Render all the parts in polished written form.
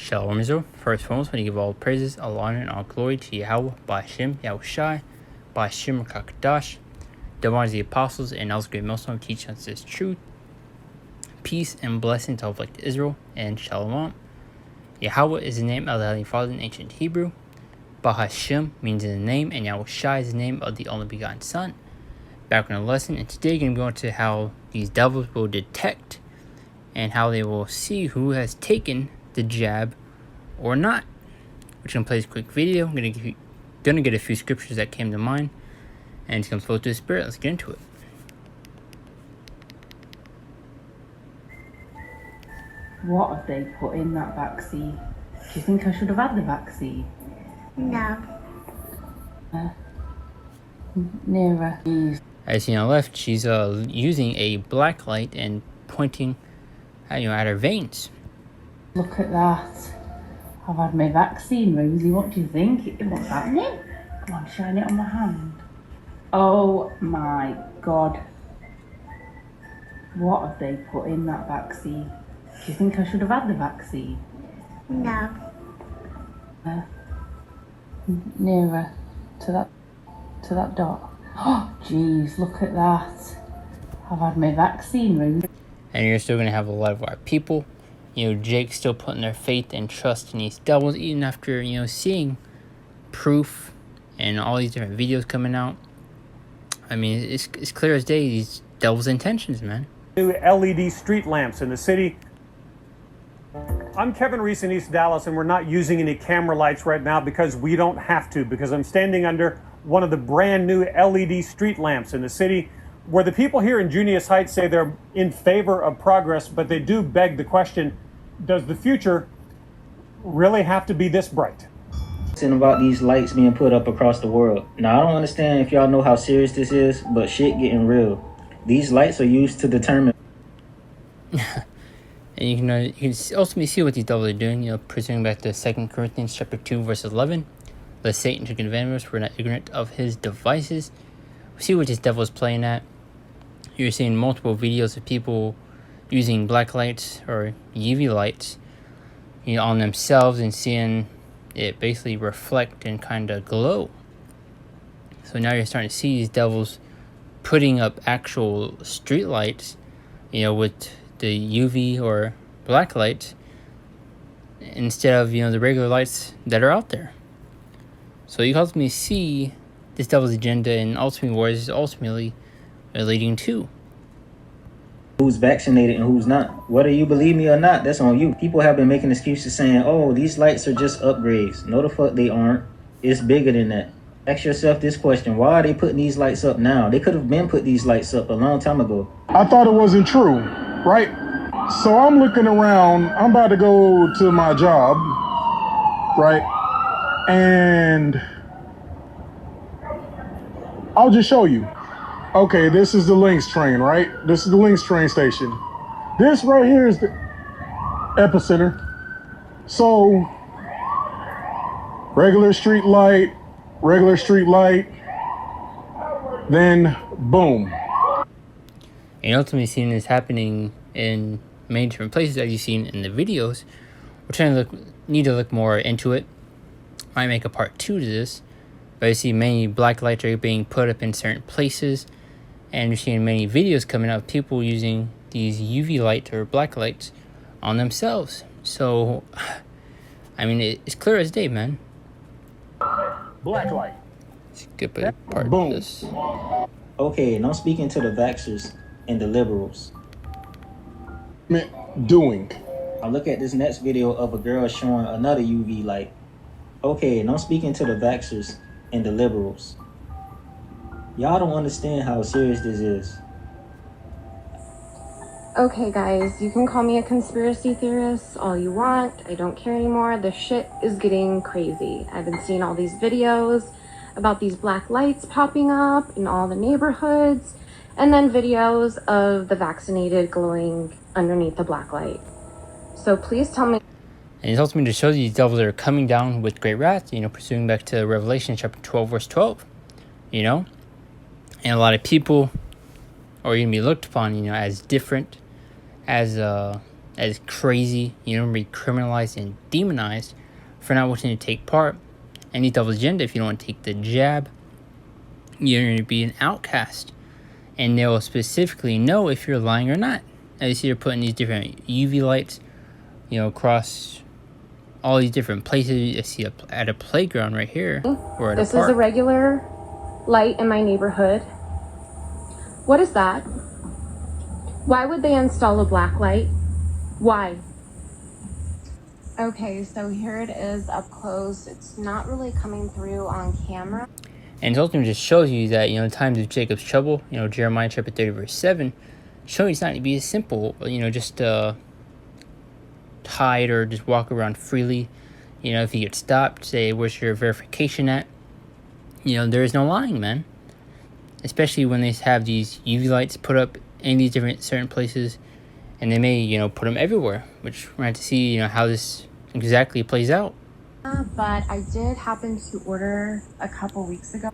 Shalom Israel. First and foremost, we give all praises, all honor, and all glory to Yahweh, Ba'Shem, Yahushai, Ba'Shem Kakadash, the ones the apostles, and all great Muslim teach us this truth. Peace and blessing to all of Israel, and Shalom. Yahweh is the name of the Heavenly Father in ancient Hebrew. Ba'Shem means in the name, and Yahushai is the name of the only begotten Son. Back in the lesson, and today we're going to go into how these devils will detect and how they will see who has taken the jab or not. We're just going to play this quick video. I'm going to get a few scriptures that came to mind, and it's going to flow through the Spirit. Let's get into it. What have they put in that vaccine? Do you think I should have had the vaccine? No. Nearer. As you know, left, she's using a black light and pointing at her veins. Look at that. I've had my vaccine, Rosie. What do you think? What's happening? Come on, shine it on my hand. Oh my God. What have they put in that vaccine? Do you think I should have had the vaccine? No. Nearer to that dot. Oh, jeez, look at that. I've had my vaccine, Rosie. And you're still going to have a lot of our people, Jake still putting their faith and trust in these devils, even after, seeing proof and all these different videos coming out. I mean, it's clear as day, these devils' intentions, man. New LED street lamps in the city. I'm Kevin Reese in East Dallas, and we're not using any camera lights right now because we don't have to, because I'm standing under one of the brand new LED street lamps in the city, where the people here in Junius Heights say they're in favor of progress, but they do beg the question, does the future really have to be this bright? About these lights being put up across the world. Now, I don't understand if y'all know how serious this is, but shit getting real. These lights are used to determine. And you can ultimately see what these devils are doing, presuming back to 2 Corinthians chapter 2, verse 11. Lest Satan should convince us we're not ignorant of his devices. We see what this devil is playing at. You're seeing multiple videos of people using black lights or UV lights, on themselves and seeing it basically reflect and kind of glow. So now you're starting to see these devils putting up actual street lights, with the UV or black lights instead of, the regular lights that are out there. So you can ultimately see this devil's agenda and ultimately where is ultimately leading to. Who's vaccinated and who's not. Whether you believe me or not, that's on you. People have been making excuses saying, oh, these lights are just upgrades. No, the fuck they aren't. It's bigger than that. Ask yourself this question. Why are they putting these lights up now? They could have been put these lights up a long time ago. I thought it wasn't true, right? So I'm looking around. I'm about to go to my job, right? And I'll just show you. Okay, this is the Lynx train, right? This is the Lynx train station. This right here is the epicenter. So, regular street light, then boom. And ultimately seeing this happening in many different places as you've seen in the videos. We're trying to need to look more into it. Might make a part 2 to this. But I see many black lights are being put up in certain places. And you're seeing many videos coming out of people using these UV lights or black lights on themselves. So, I mean, it's clear as day, man. Black light. Skip a part of Boom. this. Okay, and I'm speaking to the vaxxers and the liberals. Doing. I look at this next video of a girl showing another UV light. Okay, and I'm speaking to the vaxxers and the liberals. Y'all don't understand how serious this is. Okay, guys, you can call me a conspiracy theorist all you want. I don't care anymore. The shit is getting crazy. I've been seeing all these videos about these black lights popping up in all the neighborhoods, and then videos of the vaccinated glowing underneath the black light. So please tell me. And it's ultimately to show these devils that are coming down with great wrath, pursuing back to Revelation chapter 12, verse 12, And a lot of people are going to be looked upon, as different, as as crazy, you know, be criminalized and demonized for not wanting to take part in the devil's agenda. If you don't want to take the jab, you're going to be an outcast. And they'll specifically know if you're lying or not. As you see, they're putting these different UV lights, you know, across all these different places. I see at a playground right here, or at This a park. is a regular light in my neighborhood. What is that? Why would they install a black light? Why? Okay, so here it is up close. It's not really coming through on camera. And it ultimately just shows you that, you know, in times of Jacob's trouble, you know, Jeremiah chapter 30 verse 7, show you it's not to be as simple, you know, just hide or just walk around freely. You know, if you get stopped, say, where's your verification at? You know, there is no lying, man. Especially when they have these UV lights put up in these different certain places, and they may, you know, put them everywhere, which we're going to see, you know, how this exactly plays out. But I did happen to order a couple weeks ago.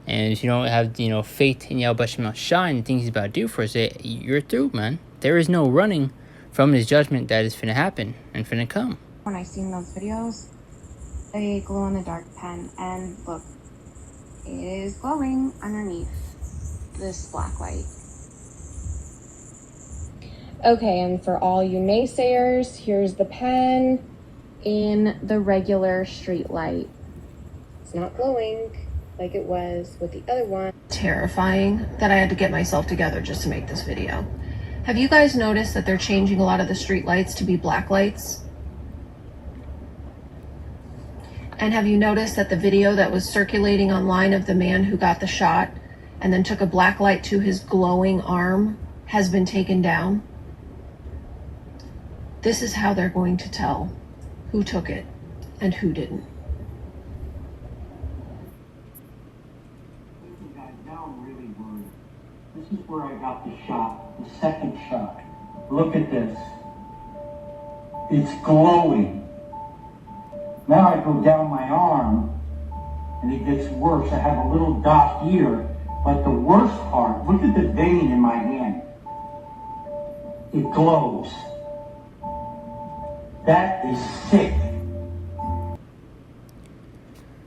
And if you don't have, you know, faith in Yahweh Shem Shai and the things he's about to do for us, you're through, man. There is no running from his judgment that is finna happen and finna come. When I seen those videos, a glow in the dark pen, and look, it is glowing underneath this black light. Okay, and for all you naysayers, here's the pen in the regular street light. It's not glowing like it was with the other one. Terrifying that I had to get myself together just to make this video. Have you guys noticed that they're changing a lot of the street lights to be black lights? And have you noticed that the video that was circulating online of the man who got the shot and then took a black light to his glowing arm has been taken down? This is how they're going to tell who took it and who didn't. This is where I got the shot, the second shot. Look at this. It's glowing. Now I go down my arm and it gets worse. I have a little dot here, but the worst part, look at the vein in my hand. It glows. That is sick.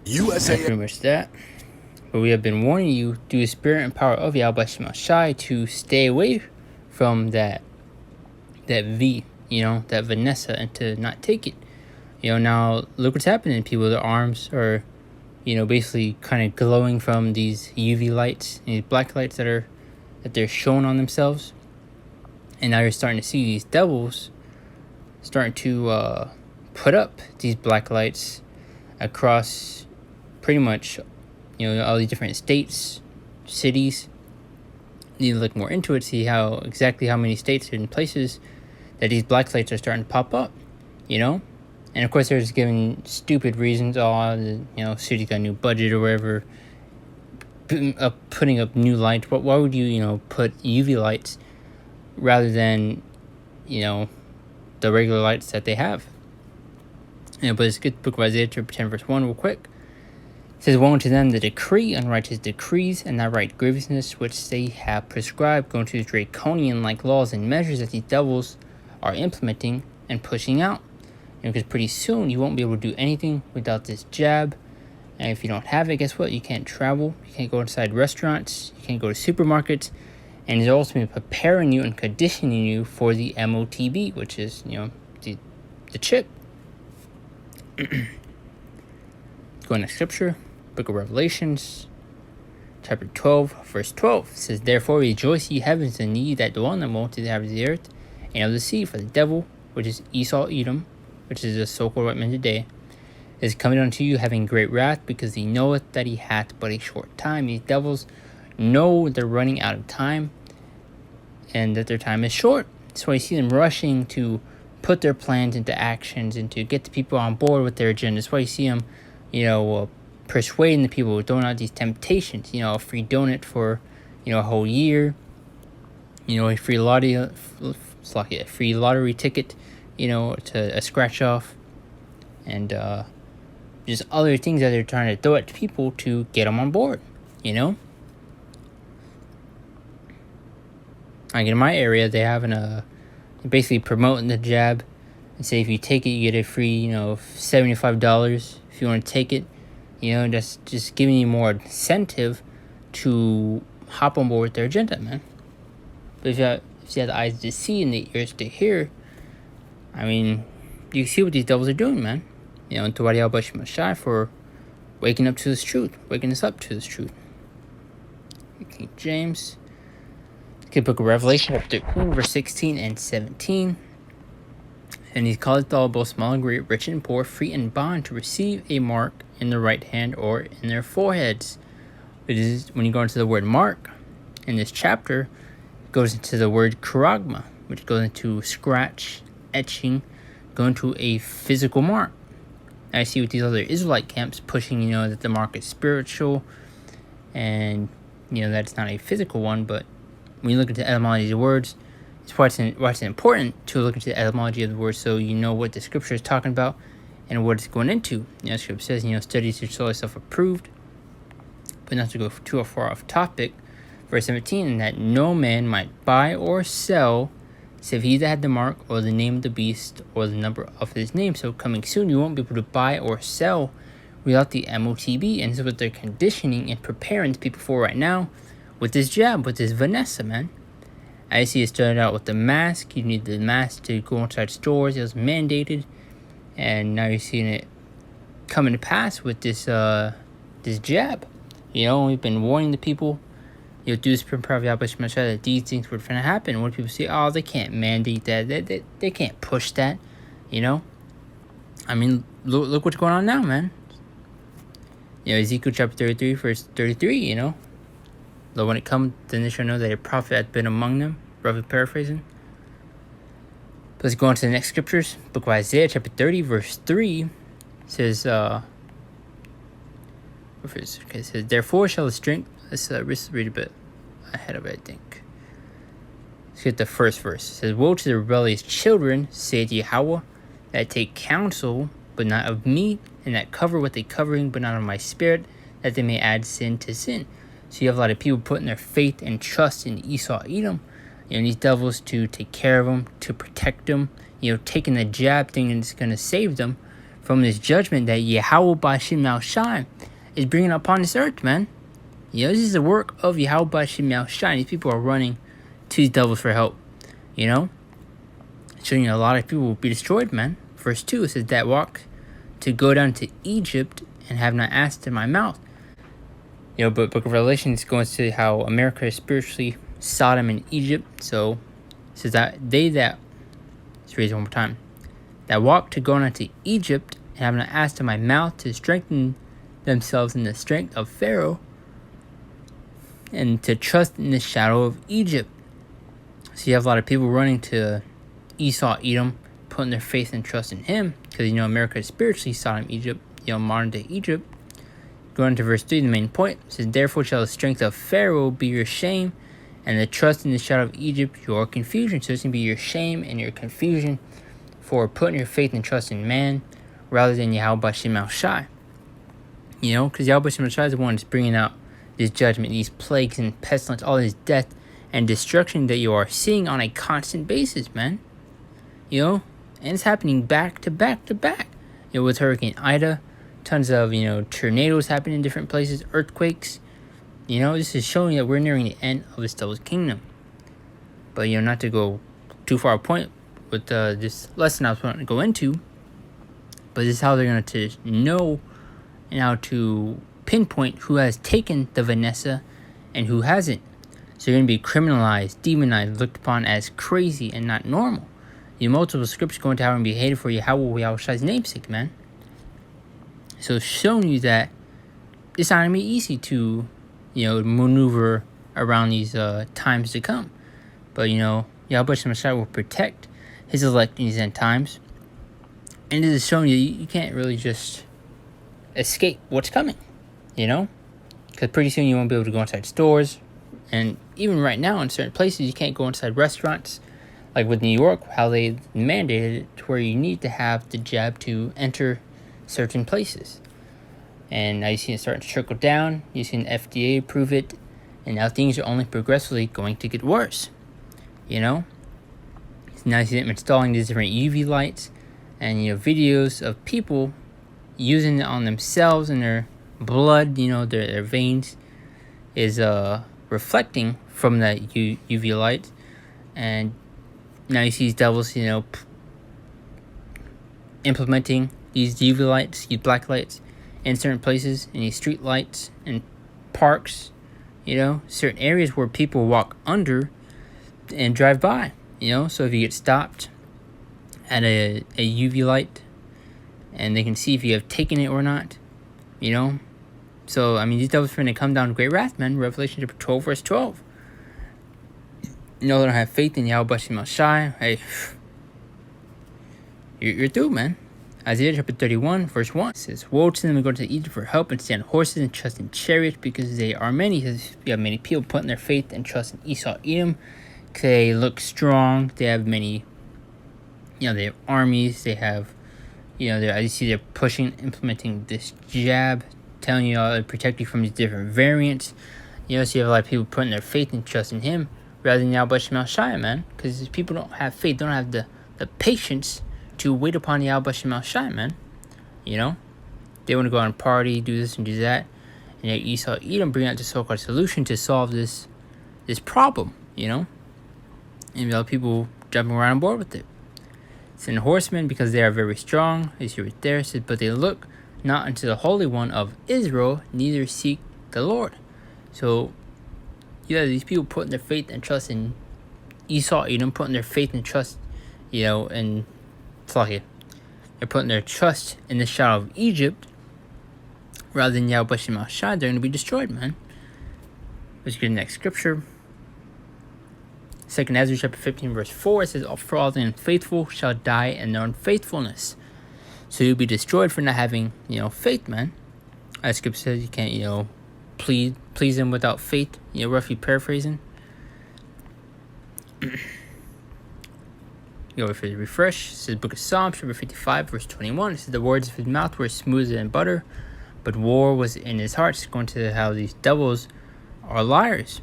That's pretty much that. But we have been warning you through the spirit and power of Yahweh Shem Shai to stay away from that V, you know, that Vanessa, and to not take it. You know, now look what's happening. People, their arms are, you know, basically kind of glowing from these UV lights, these black lights that they're showing on themselves. And now you're starting to see these devils starting to put up these black lights across pretty much, you know, all these different states, cities. You need to look more into it, see exactly how many states and places that these black lights are starting to pop up, you know? And of course, they're just giving stupid reasons. You know, city's got a new budget or whatever, putting up new lights. Why would you, you know, put UV lights rather than, you know, the regular lights that they have? You know, but let's get the book of Isaiah chapter 10 verse 1 real quick. It says, woe unto them that decree unrighteous decrees and not right grievousness which they have prescribed, going to the draconian like laws and measures that these devils are implementing and pushing out. You know, because pretty soon you won't be able to do anything without this jab. And if you don't have it, guess what? You can't travel. You can't go inside restaurants. You can't go to supermarkets. And it's ultimately preparing you and conditioning you for the MOTB, which is, you know, the chip. Going to scripture, book of Revelations, chapter 12, verse 12. It says, therefore rejoice ye heavens, and ye that dwell in the multitude of the earth and of the sea, for the devil, which is Esau Edom, which is the so-called white man today, is coming unto you having great wrath, because he knoweth that he hath but a short time. These devils know they're running out of time and that their time is short. That's why you see them rushing to put their plans into actions and to get the people on board with their agenda. That's why you see them, you know, persuading the people, throwing out these temptations. You know, a free donut for, you know, a whole year. You know, a free lottery ticket, you know, to a scratch off. And just other things that they're trying to throw at people to get them on board, you know? Like in my area, they have basically promoting the jab and say if you take it, you get a free, $75 if you want to take it. That's just giving you more incentive to hop on board with their agenda, man. But if you have the eyes to see and the ears to hear, I mean, you can see what these devils are doing, man. And to Wadi al-Bashir Mashai for waking up to this truth, waking us up to this truth. King James. Okay, book of Revelation, chapter 13, verse 16 and 17. And he calleth all, both small and great, rich and poor, free and bond, to receive a mark in their right hand or in their foreheads. It is when you go into the word mark in this chapter, it goes into the word charagma, which goes into scratch, etching, going to a physical mark. I see with these other Israelite camps pushing, that the mark is spiritual and, that it's not a physical one. But when you look into the etymology of words, it's why it's important to look into the etymology of the word so you know what the scripture is talking about and what it's going into. Scripture says, study to show yourself approved, but not to go too far off topic. Verse 17, and that no man might buy or sell, save he that had the mark, or the name of the beast, or the number of his name. So coming soon, you won't be able to buy or sell without the MOTB. And this is what they're conditioning and preparing people for right now with this jab, with this Vanessa, man. I see it started out with the mask. You need the mask to go inside stores. It was mandated. And now you're seeing it coming to pass with this this jab. We've been warning the people, through this that these things were going to happen. When people say, oh, they can't mandate that. They can't push that, I mean, look what's going on now, man. Ezekiel chapter 33, verse 33, Though when it comes, then they shall know that a prophet hath been among them. Roughly paraphrasing. But let's go on to the next scriptures. Book of Isaiah, chapter 30, verse 3 says, it says, therefore shall the strength. Let's read a bit ahead of it, I think. Let's get the first verse. It says, woe to the rebellious children, saith Yahweh, that take counsel, but not of me, and that cover with a covering, but not of my spirit, that they may add sin to sin. So you have a lot of people putting their faith and trust in Esau, Edom, these devils to take care of them, to protect them, taking the jab thing and it's going to save them from this judgment that Yahweh Bashim Al-Shai is bringing upon this earth, man. This is the work of Yahweh Bashim Al-Shai. These people are running to these devils for help, showing a lot of people will be destroyed, man. Verse 2, it says, that walk to go down to Egypt and have not asked in my mouth. But Book of Revelation is going to say how America is spiritually Sodom and Egypt. So it says that let's read it one more time. That walk to go down to Egypt and have not asked in my mouth to strengthen themselves in the strength of Pharaoh and to trust in the shadow of Egypt. So you have a lot of people running to Esau, Edom, putting their faith and trust in him because, America is spiritually Sodom, Egypt, modern day Egypt. Going to verse 3, the main point, it says, therefore shall the strength of Pharaoh be your shame, and the trust in the shadow of Egypt your confusion. So it's going to be your shame and your confusion for putting your faith and trust in man rather than Yahweh Bashim Al-Shai. Because Yahweh Bashim Al-Shai is the one that's bringing out this judgment, these plagues and pestilence, all this death and destruction that you are seeing on a constant basis, man. And it's happening back to back to back. With Hurricane Ida, tons of, tornadoes happening in different places, earthquakes. This is showing that we're nearing the end of this devil's kingdom. But, not to go too far a point with this lesson I was going to go into, but this is how they're going to know and how to pinpoint who has taken the Vanessa and who hasn't. So you're going to be criminalized, demonized, looked upon as crazy and not normal. Multiple scriptures going to have and be hated for Yahweh Yahushai's namesake, man. So it's showing you that it's not going to be easy to, maneuver around these times to come. But, Yahweh Messiah will protect his elect in these end times. And it is showing you can't really just escape what's coming, Because pretty soon you won't be able to go inside stores. And even right now in certain places, you can't go inside restaurants. Like with New York, how they mandated it to where you need to have the jab to enter certain places. And now you see it starting to trickle down. You see the FDA approve it. And now things are only progressively going to get worse. It's now you see them installing these different UV lights, and videos of people using it on themselves and their blood, their veins is reflecting from that UV light. And now you see these devils, implementing these UV lights, these black lights in certain places, in these street lights and parks, certain areas where people walk under and drive by, so if you get stopped at a UV light and they can see if you have taken it or not, so these devils are going to come down to great wrath, man. Revelation chapter 12 verse 12. They don't have faith in Yahweh Bashim Shai. Hey, you're through, man. Isaiah chapter 31 verse 1 says, "Woe to them who go to Egypt for help and stand on horses and trust in chariots, because they are many." You have many people putting their faith and trust in Esau, Edom. They look strong. They have many, they have armies. They have, as you see, they're pushing, implementing this jab, telling you to protect you from these different variants. So you have a lot of people putting their faith and trust in him rather than Yahweh Shema Shai, man. Because people don't have faith, don't have the patience to wait upon Yahweh Shema Shai, man. They want to go out and party, do this and do that. And yet Esau, Edom bring out the so-called solution to solve this problem, And a lot of people jumping around on board with it. It's in horsemen because they are very strong. As you right there, it says, "But they look not unto the Holy One of Israel, neither seek the Lord." So these people putting their faith and trust in Esau, Edom, putting their faith and trust, in Slakia. They're putting their trust in the shadow of Egypt rather than Yahweh Shema Shai. They're going to be destroyed, man. Let's get the next scripture. 2 Ezra chapter 15 verse 4, it says, "For all the unfaithful shall die in their unfaithfulness." So you'll be destroyed for not having, faith, man. As scripture says, you can't, please them without faith, roughly paraphrasing. Go for the refresh. It says Book of Psalms, chapter 55, verse 21. It says, "The words of his mouth were smoother than butter, but war was in his heart." It's going to how these devils are liars.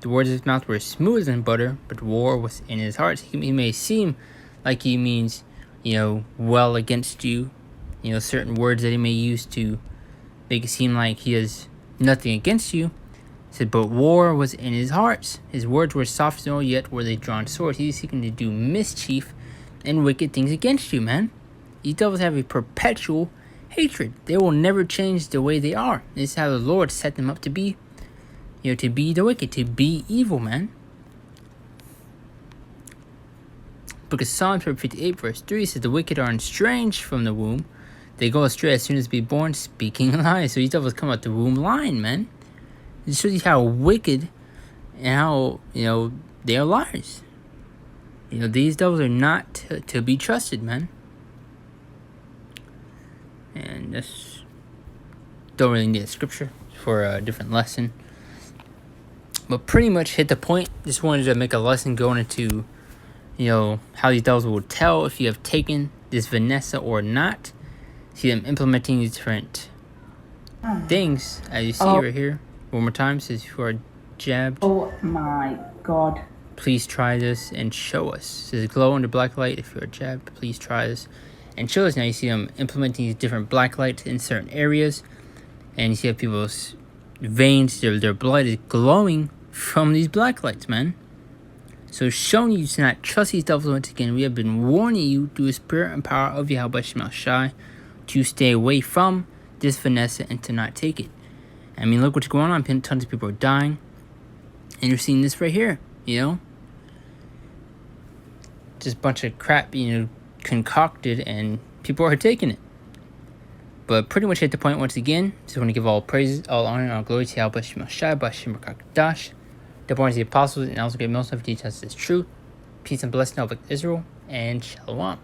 The words of his mouth were smoother than butter, but war was in his heart. He may seem like he means, well against you, certain words that he may use to make it seem like he has nothing against you. He said, but war was in his heart. His words were soft as oil, yet were they drawn swords. He's seeking to do mischief and wicked things against you, man. These devils have a perpetual hatred. They will never change the way they are. This is how the Lord set them up to be. To be the wicked, to be evil, man. Book of Psalms, chapter 58, verse 3 says, "The wicked are estranged from the womb. They go astray as soon as be born, speaking lies." So these devils come out the womb lying, man. It shows you how wicked and how, they are liars. These devils are not to be trusted, man. And that's, don't really need a scripture for a different lesson. But pretty much hit the point. Just wanted to make a lesson going into, how these devils will tell if you have taken this Vanessa or not. See them implementing these different things, as you see right here. One more time, it says if you are jabbed. Oh my God. Please try this and show us. It says glow under black light. If you are jabbed, please try this and show us. Now you see them implementing these different black lights in certain areas. And you see how people's veins, their blood is glowing from these black lights, man. So showing you to not trust these devils once again. We have been warning you through the spirit and power of Yahweh Shema Shai to stay away from this Vanessa and to not take it. Look what's going on. Tons of people are dying. And you're seeing this right here, Just a bunch of crap, concocted, and people are taking it. But pretty much hit the point once again. So I want to give all praises, all honor, and all glory to Yahweh Shema Shai, Bashim Rakakdash. The born of the apostles, and also get most of the details is truth. Peace and blessing of Israel, and Shalom.